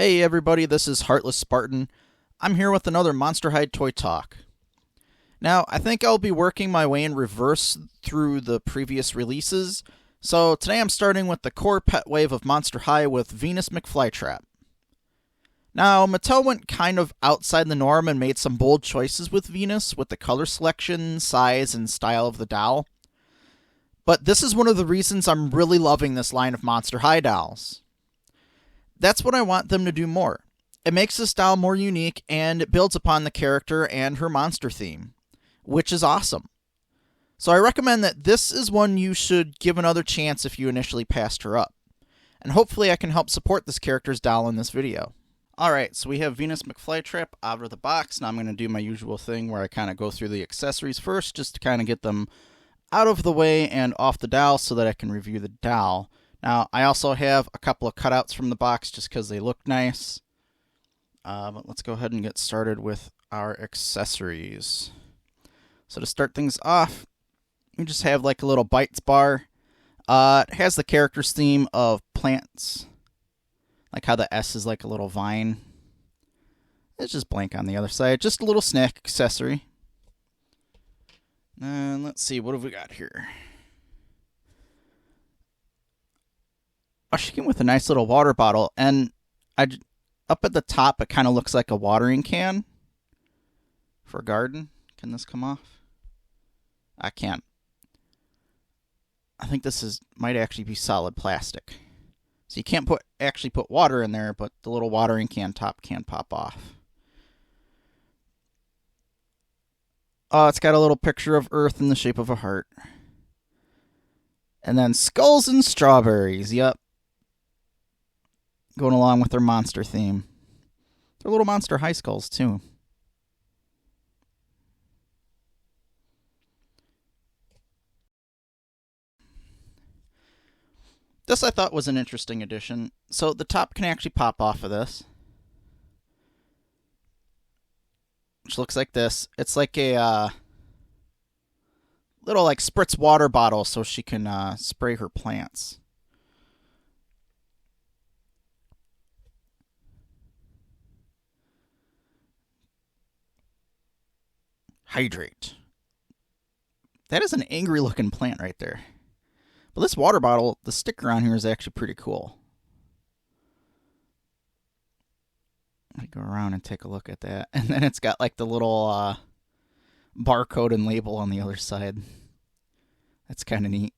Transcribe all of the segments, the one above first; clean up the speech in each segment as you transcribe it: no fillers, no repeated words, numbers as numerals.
Hey everybody, this is Heartless Spartan. I'm here with another Monster High Toy Talk. Now, I think I'll be working my way in reverse through the previous releases, so today I'm starting with the core pet wave of Monster High with Venus Mcflytrap. Now, Mattel went kind of outside the norm and made some bold choices with Venus, with the color selection, size, and style of the doll. But this is one of the reasons I'm really loving this line of Monster High dolls. That's what I want them to do more. It makes this doll more unique, and it builds upon the character and her monster theme, which is awesome. So I recommend that this is one you should give another chance if you initially passed her up. And hopefully I can help support this character's doll in this video. Alright, so we have Venus Mcflytrap out of the box. Now I'm going to do my usual thing where I kind of go through the accessories first, just to kind of get them out of the way and off the doll so that I can review the doll. Now, I also have a couple of cutouts from the box just because they look nice. But let's go ahead and get started with our accessories. So to start things off, we just have like a little bites bar. It has the character's theme of plants. Like how the S is like a little vine. It's just blank on the other side. Just a little snack accessory. And let's see, what have we got here? Oh, she came with a nice little water bottle, and up at the top, it kind of looks like a watering can for a garden. Can this come off? I can't. I think this might actually be solid plastic. So you can't actually put water in there, but the little watering can top can pop off. Oh, it's got a little picture of Earth in the shape of a heart. And then skulls and strawberries, yep. Going along with their monster theme. They're little Monster High skulls, too. This I thought was an interesting addition. So the top can actually pop off of this. Which looks like this. It's like a little like spritz water bottle so she can spray her plants. Hydrate. That is an angry looking plant right there. But this water bottle, the sticker on here is actually pretty cool. Let me go around and take a look at that. And then it's got like the little barcode and label on the other side. That's kind of neat.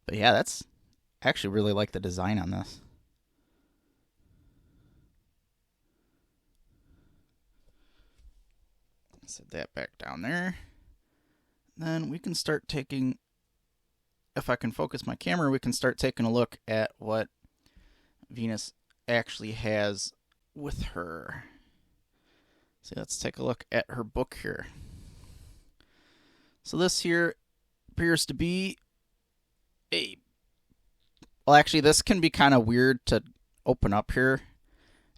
But yeah, I actually really like the design on this. Set that back down there. Then we can start taking, if I can focus my camera, we can start taking a look at what Venus actually has with her. So let's take a look at her book here. So this here appears to be well, actually this can be kind of weird to open up here.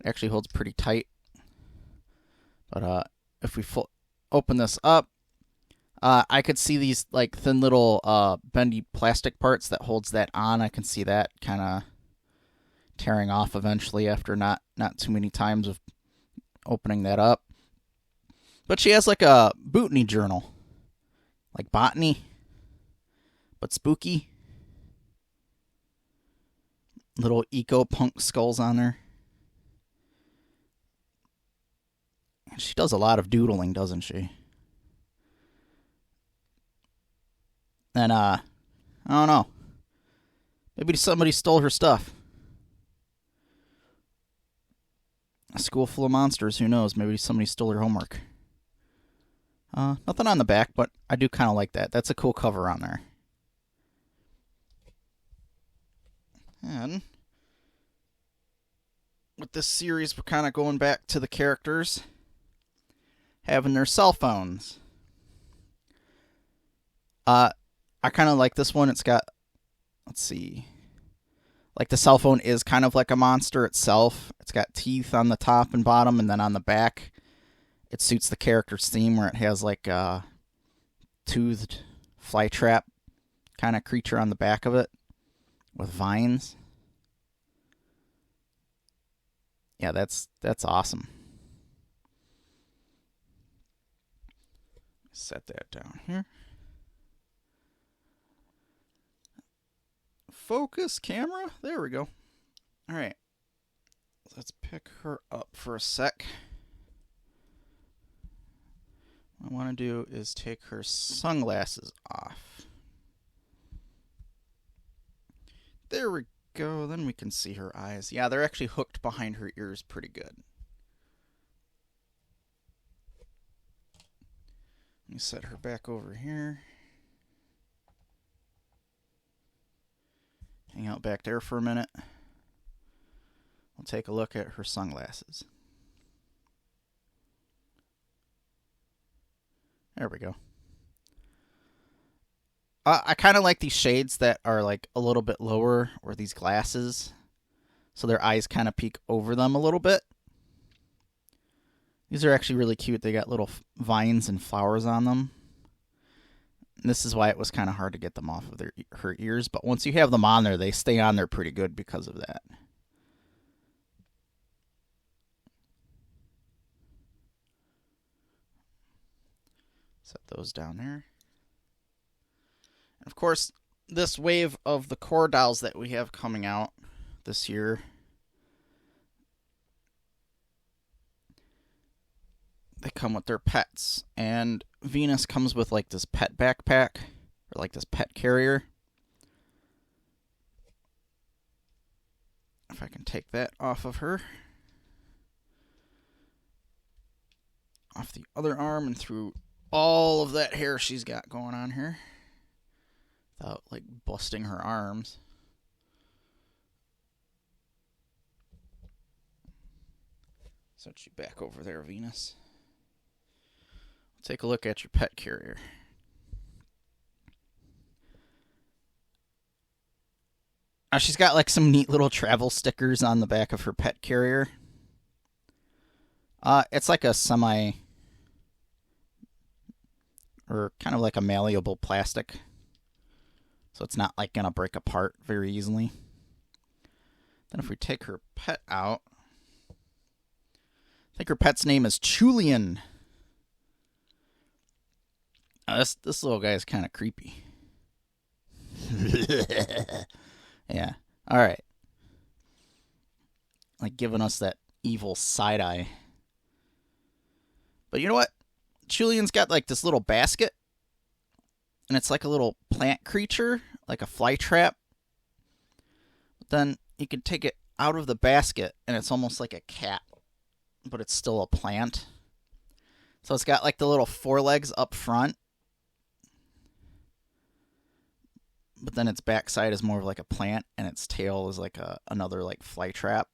It actually holds pretty tight. But if we open this up, I could see these like thin little bendy plastic parts that holds that on. I can see that kind of tearing off eventually after not too many times of opening that up. But she has like a botany journal, like botany, but spooky. Little eco-punk skulls on there. She does a lot of doodling, doesn't she? And, I don't know. Maybe somebody stole her stuff. A school full of monsters, who knows? Maybe somebody stole her homework. Nothing on the back, but I do kind of like that. That's a cool cover on there. And with this series, we're kind of going back to the characters having their cell phones. I kind of like this one. It's got, let's see, like the cell phone is kind of like a monster itself. It's got teeth on the top and bottom, and then on the back, it suits the character's theme where it has like a toothed fly trap kind of creature on the back of it with vines. Yeah, that's awesome. Set that down here. Focus camera. There we go. All right. Let's pick her up for a sec. What I want to do is take her sunglasses off. There we go. Then we can see her eyes. Yeah, they're actually hooked behind her ears pretty good. Let me set her back over here. Hang out back there for a minute. We'll take a look at her sunglasses. There we go. I kind of like these shades that are like a little bit lower, or these glasses, so their eyes kind of peek over them a little bit. These are actually really cute. They got little vines and flowers on them. And this is why it was kind of hard to get them off of her ears, but once you have them on there, they stay on there pretty good because of that. Set those down there. And of course, this wave of the core dolls that we have coming out this year, they come with their pets. And Venus comes with like this pet backpack, or like this pet carrier. If I can take that off of her. Off the other arm and through all of that hair she's got going on here. Without like busting her arms. Set you back over there, Venus. Take a look at your pet carrier. Now she's got like some neat little travel stickers on the back of her pet carrier. It's like a semi, or kind of like a malleable plastic. So it's not like gonna break apart very easily. Then if we take her pet out, I think her pet's name is Julian. This little guy is kind of creepy. Yeah. All right. Like giving us that evil side eye. But you know what? Julian's got like this little basket. And it's like a little plant creature, like a fly trap. But then you can take it out of the basket and it's almost like a cat. But it's still a plant. So it's got like the little forelegs up front. But then its backside is more of like a plant, and its tail is like another like fly trap,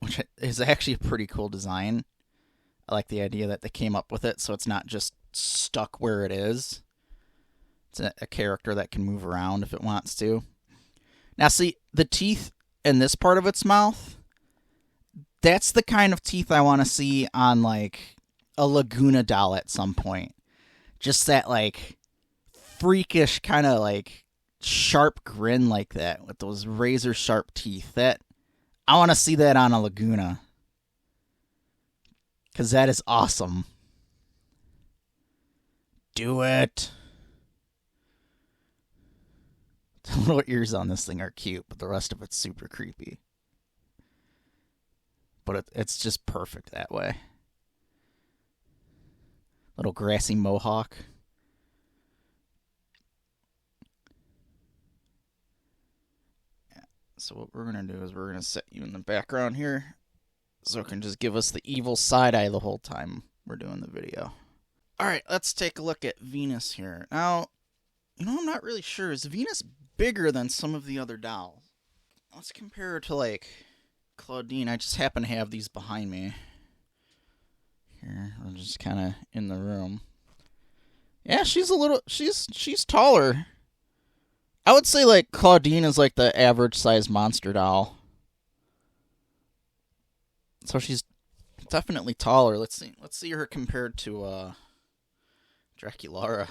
which is actually a pretty cool design. I like the idea that they came up with it, so it's not just stuck where it is. It's a character that can move around if it wants to. Now, see, the teeth in this part of its mouth, that's the kind of teeth I want to see on like a Laguna doll at some point. Just that like freakish kind of like sharp grin like that with those razor sharp teeth. That I want to see that on a Laguna, because that is awesome. Do it. The little ears on this thing are cute, but the rest of it's super creepy. But it's just perfect that way. Little grassy mohawk. So what we're going to do is we're going to set you in the background here so it can just give us the evil side eye the whole time we're doing the video. Alright, let's take a look at Venus here. Now, I'm not really sure. Is Venus bigger than some of the other dolls? Let's compare her to, like, Claudine. I just happen to have these behind me. Here, we're just kind of in the room. Yeah, she's taller. I would say, like, Claudine is, like, the average-sized monster doll. So she's definitely taller. Let's see her compared to, Draculara.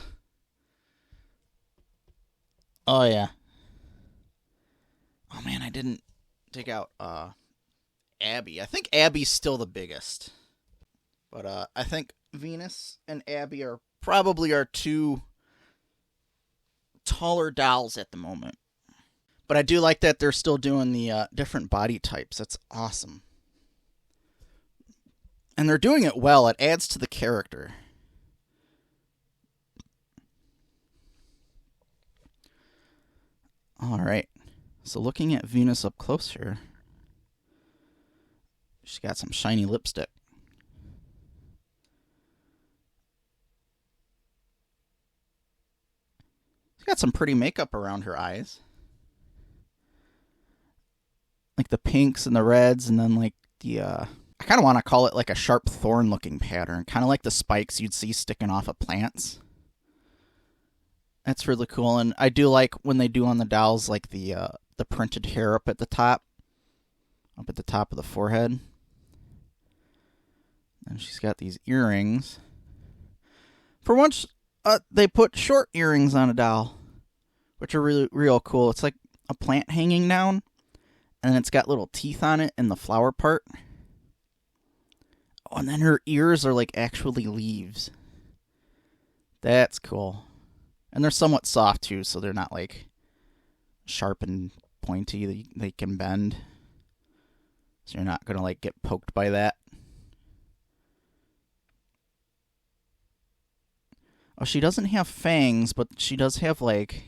Oh, yeah. Oh, man, I didn't dig out Abby. I think Abby's still the biggest. But I think Venus and Abby are probably our two taller dolls at the moment. But I do like that they're still doing the different body types. That's awesome. And they're doing it well. It adds to the character. All right. So looking at Venus up close here, she's got some shiny lipstick. She's got some pretty makeup around her eyes. Like the pinks and the reds, and then like the, I kind of want to call it like a sharp thorn looking pattern. Kind of like the spikes you'd see sticking off of plants. That's really cool. And I do like when they do on the dolls like the printed hair up at the top of the forehead. And she's got these earrings. For once, they put short earrings on a doll, which are really real cool. It's like a plant hanging down, and then it's got little teeth on it in the flower part. Oh, and then her ears are like actually leaves. That's cool. And they're somewhat soft too, so they're not like sharp and pointy. They can bend. So you're not going to like get poked by that. Oh, she doesn't have fangs, but she does have like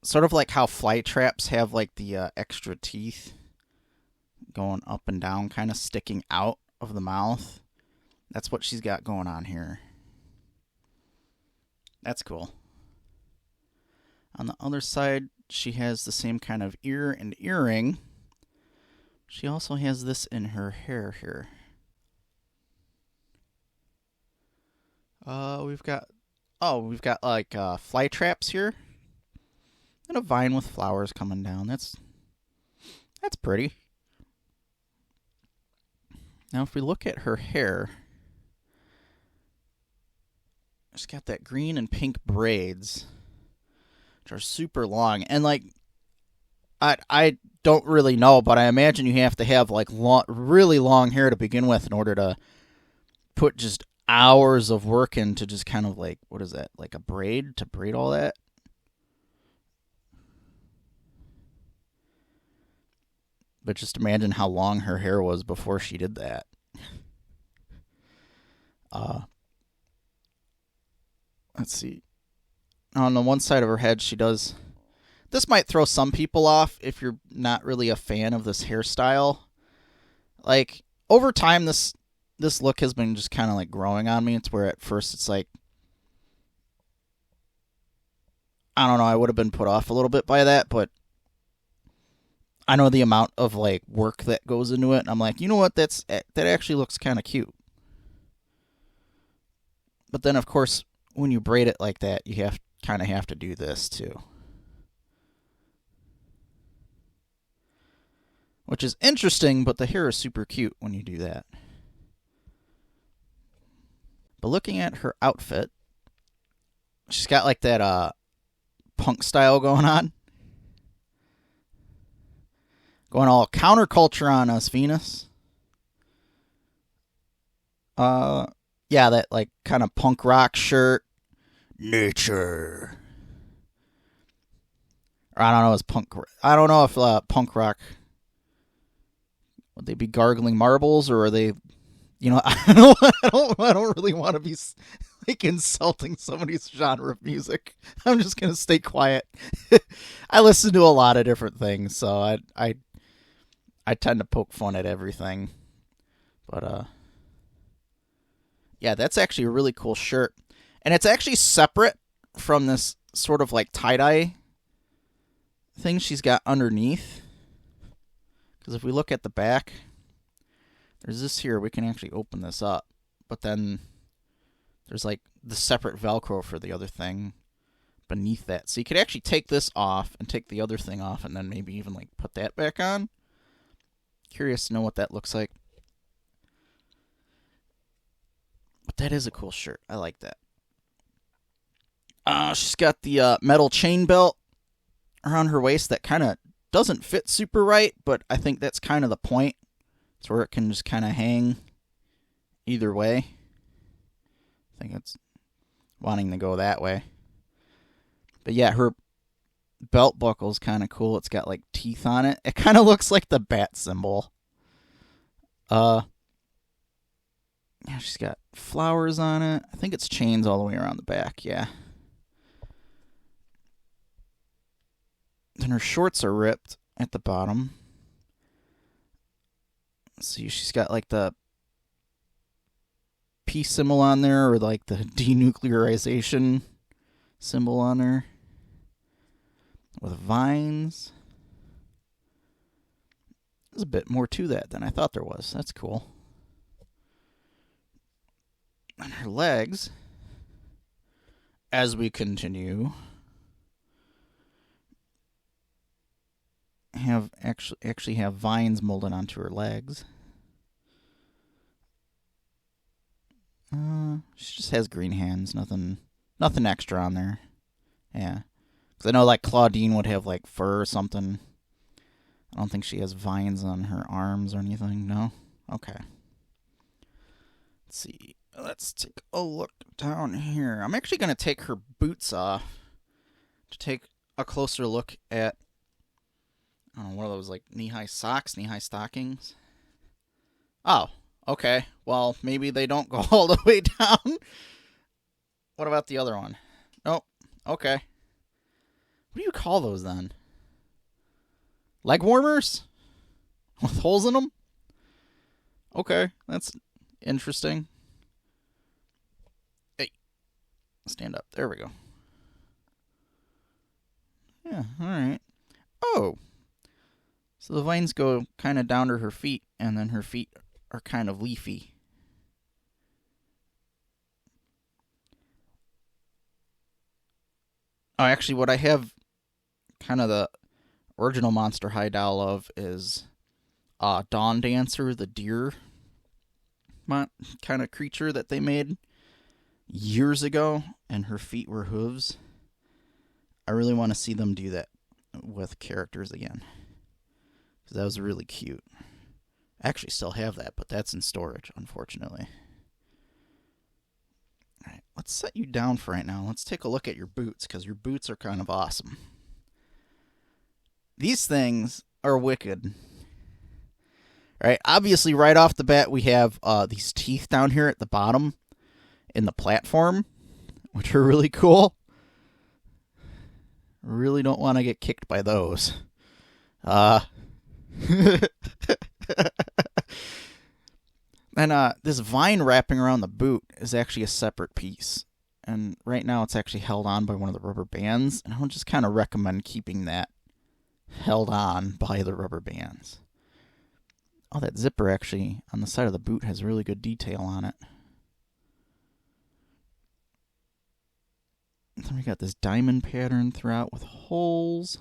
sort of like how Mcflytraps have like the extra teeth going up and down, kind of sticking out of the mouth. That's what she's got going on here. That's cool. On the other side, she has the same kind of ear and earring. She also has this in her hair here. We've got like fly traps here. And a vine with flowers coming down. That's pretty. Now if we look at her hair, she's got that green and pink braids, which are super long. And like, I don't really know, but I imagine you have to have like really long hair to begin with in order to put just hours of work into just kind of like, what is that, like a braid to braid all that? But just imagine how long her hair was before she did that. Let's see. On the one side of her head, she does... This might throw some people off if you're not really a fan of this hairstyle. Like, over time, this look has been just kind of like growing on me. It's where at first it's like... I don't know, I would have been put off a little bit by that, but... I know the amount of like work that goes into it, and I'm like, you know what, that actually looks kind of cute. But then, of course, when you braid it like that, you kind of have to do this too, which is interesting. But the hair is super cute when you do that. But looking at her outfit, she's got like that punk style going on. Going all counterculture on us, Venus. Yeah, that like kind of punk rock shirt. Nature. Or I don't know, I don't know if punk rock, would they be gargling marbles, or are they, you know, I don't really want to be like insulting somebody's genre of music. I'm just gonna stay quiet. I listen to a lot of different things, so I tend to poke fun at everything. But, yeah, that's actually a really cool shirt. And it's actually separate from this sort of like tie-dye thing she's got underneath. Because if we look at the back, there's this here. We can actually open this up. But then there's like the separate Velcro for the other thing beneath that. So you could actually take this off and take the other thing off and then maybe even like put that back on. Curious to know what that looks like. But that is a cool shirt. I like that. She's got the metal chain belt around her waist that kind of doesn't fit super right, but I think that's kind of the point. It's where it can just kind of hang either way. I think it's wanting to go that way. But yeah, her belt buckle's kind of cool. It's got like teeth on it. It kind of looks like the bat symbol. Yeah, she's got flowers on it. I think it's chains all the way around the back, yeah. Then her shorts are ripped at the bottom. Let's see, she's got like the peace symbol on there, or like the denuclearization symbol on there. With vines. There's a bit more to that than I thought there was. That's cool. And her legs, as we continue, have actually have vines molded onto her legs. She just has green hands, nothing extra on there. Yeah, because I know like Claudine would have like fur or something. I don't think she has vines on her arms or anything. No, okay. Let's see. Let's take a look down here. I'm actually going to take her boots off to take a closer look at, I don't know, what are those, like knee-high socks, knee-high stockings? Oh, okay. Well, maybe they don't go all the way down. What about the other one? Nope. Okay. What do you call those then? Leg warmers? With holes in them? Okay, that's interesting. Hey, stand up. There we go. Yeah, alright. Oh! So the vines go kind of down to her feet, and then her feet are kind of leafy. Oh, actually, what I have kind of the original Monster High doll of is Dawn Dancer, the deer kind of creature that they made years ago, and her feet were hooves. I really want to see them do that with characters again, because that was really cute. I actually still have that, but that's in storage, unfortunately. Alright, let's set you down for right now. Let's take a look at your boots, because your boots are kind of awesome. These things are wicked. Alright, obviously right off the bat we have these teeth down here at the bottom in the platform, which are really cool. Really don't want to get kicked by those. And this vine wrapping around the boot is actually a separate piece. And right now it's actually held on by one of the rubber bands, and I would just kind of recommend keeping that held on by the rubber bands. Oh, that zipper actually on the side of the boot has really good detail on it. And then we got this diamond pattern throughout with holes.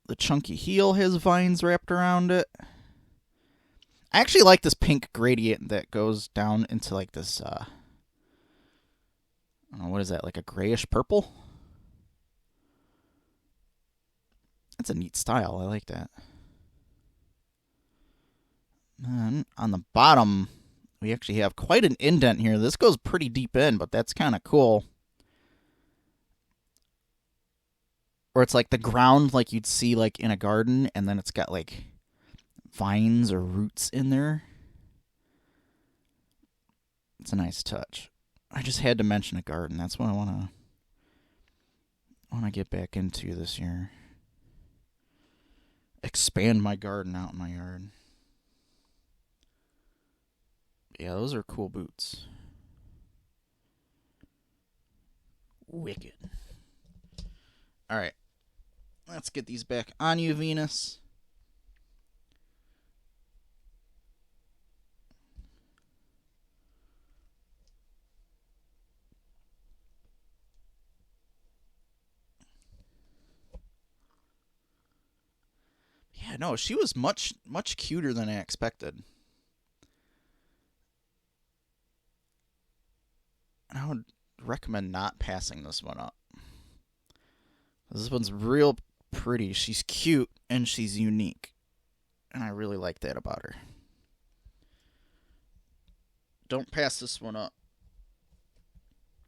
The chunky heel has vines wrapped around it. I actually like this pink gradient that goes down into like this, I don't know, what is that, like a grayish purple? That's a neat style. I like that. And on the bottom, we actually have quite an indent here. This goes pretty deep in, but that's kind of cool. Or it's like the ground like you'd see like in a garden, and then it's got like vines or roots in there. It's a nice touch. I just had to mention a garden. That's what I want to get back into this year. Expand my garden out in my yard. Yeah, those are cool boots. Wicked. Alright. Let's get these back on you, Venus. Yeah, no, she was much cuter than I expected. And I would recommend not passing this one up. This one's real pretty. She's cute and she's unique. And I really like that about her. Don't pass this one up.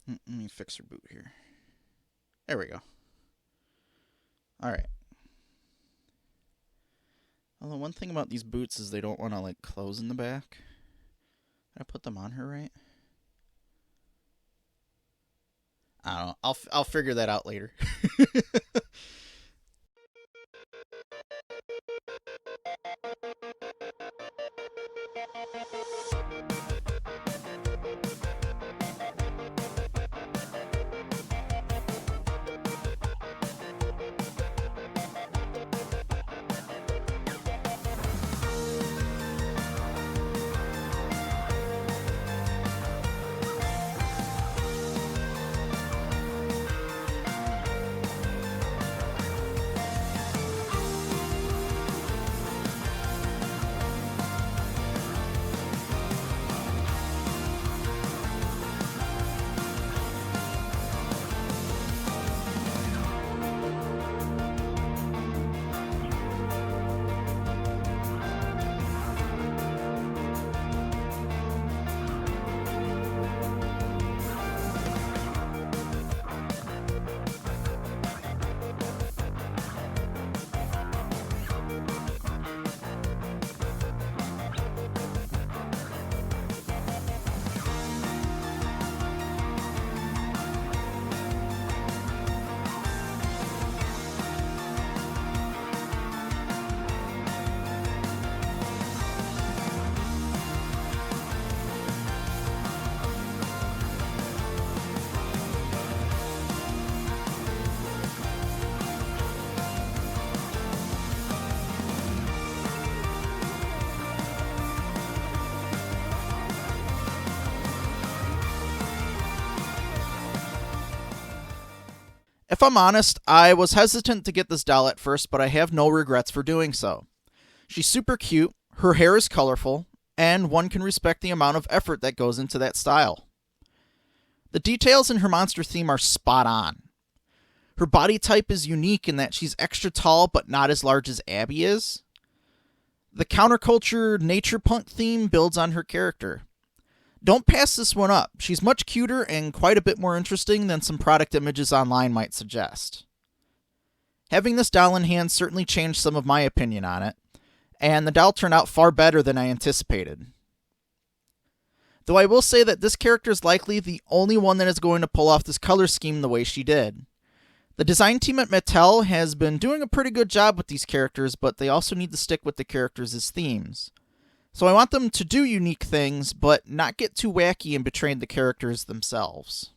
Let me fix her boot here. There we go. Alright. Although one thing about these boots is they don't want to like close in the back. Did I put them on her right? I don't know. I'll figure that out later. If I'm honest, I was hesitant to get this doll at first, but I have no regrets for doing so. She's super cute, her hair is colorful, and one can respect the amount of effort that goes into that style. The details in her monster theme are spot on. Her body type is unique in that she's extra tall but not as large as Abby is. The counterculture nature punk theme builds on her character. Don't pass this one up. She's much cuter and quite a bit more interesting than some product images online might suggest. Having this doll in hand certainly changed some of my opinion on it, and the doll turned out far better than I anticipated. Though I will say that this character is likely the only one that is going to pull off this color scheme the way she did. The design team at Mattel has been doing a pretty good job with these characters, but they also need to stick with the characters as themes. So I want them to do unique things, but not get too wacky and betray the characters themselves.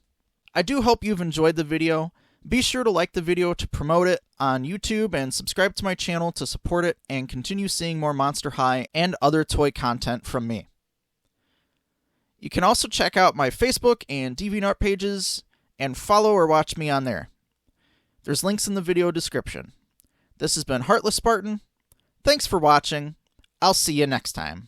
I do hope you've enjoyed the video. Be sure to like the video to promote it on YouTube and subscribe to my channel to support it and continue seeing more Monster High and other toy content from me. You can also check out my Facebook and DeviantArt pages and follow or watch me on there. There's links in the video description. This has been Heartless Spartan. Thanks for watching. I'll see you next time.